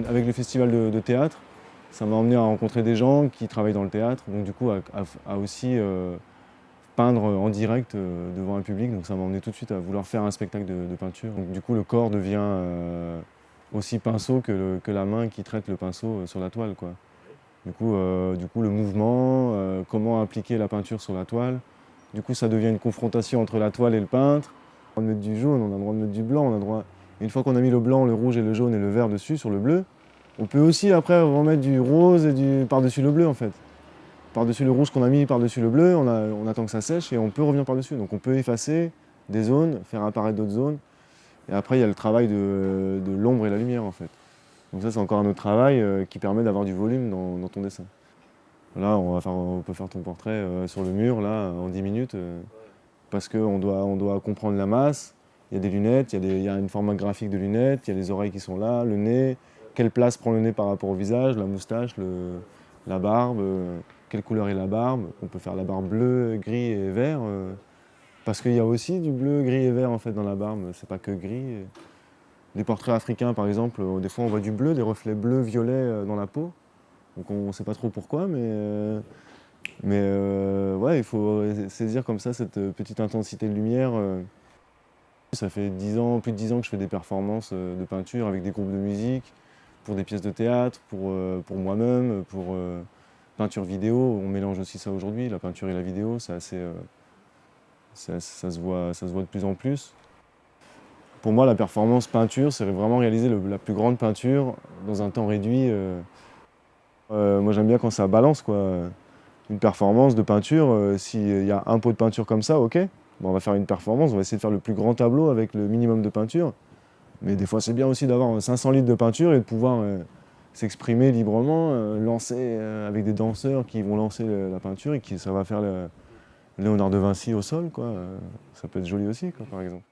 avec le festival de théâtre, ça m'a emmené à rencontrer des gens qui travaillent dans le théâtre, donc du coup à aussi peindre en direct devant un public. Donc ça m'a emmené tout de suite à vouloir faire un spectacle de peinture. Donc du coup le corps devient aussi pinceau que la main qui traite le pinceau sur la toile, quoi. Du coup le mouvement, comment appliquer la peinture sur la toile. Du coup ça devient une confrontation entre la toile et le peintre. On a le droit de mettre du jaune, on a le droit de mettre du blanc, on a le droit... Une fois qu'on a mis le blanc, le rouge et le jaune et le vert dessus, sur le bleu, on peut aussi après remettre du rose et par-dessus le bleu en fait. Par-dessus le rouge qu'on a mis par-dessus le bleu, on attend que ça sèche et on peut revenir par-dessus. Donc on peut effacer des zones, faire apparaître d'autres zones. Et après il y a le travail de l'ombre et la lumière en fait. Donc ça c'est encore un autre travail qui permet d'avoir du volume dans ton dessin. Là on peut faire ton portrait sur le mur là, en 10 minutes parce qu'on doit comprendre la masse. Il y a des lunettes, il y a une format graphique de lunettes, il y a les oreilles qui sont là, le nez, quelle place prend le nez par rapport au visage, la moustache, la barbe, quelle couleur est la barbe. On peut faire la barbe bleue, gris et vert, parce qu'il y a aussi du bleu, gris et vert en fait dans la barbe, c'est pas que gris. Les portraits africains par exemple, des fois on voit du bleu, des reflets bleus, violets dans la peau, donc on ne sait pas trop pourquoi, mais ouais, il faut saisir comme ça cette petite intensité de lumière. Ça fait 10 ans, plus de 10 ans que je fais des performances de peinture avec des groupes de musique, pour des pièces de théâtre, pour moi-même, pour peinture vidéo. On mélange aussi ça aujourd'hui, la peinture et la vidéo, c'est assez, ça se voit de plus en plus. Pour moi, la performance peinture, c'est vraiment réaliser la plus grande peinture dans un temps réduit. Moi, j'aime bien quand ça balance, quoi. Une performance de peinture, s'il y a un pot de peinture comme ça, ok. Bon, on va faire une performance, on va essayer de faire le plus grand tableau avec le minimum de peinture. Mais des fois, c'est bien aussi d'avoir 500 litres de peinture et de pouvoir s'exprimer librement, lancer avec des danseurs qui vont lancer la peinture et ça va faire le Léonard de Vinci au sol, quoi. Ça peut être joli aussi, quoi, par exemple.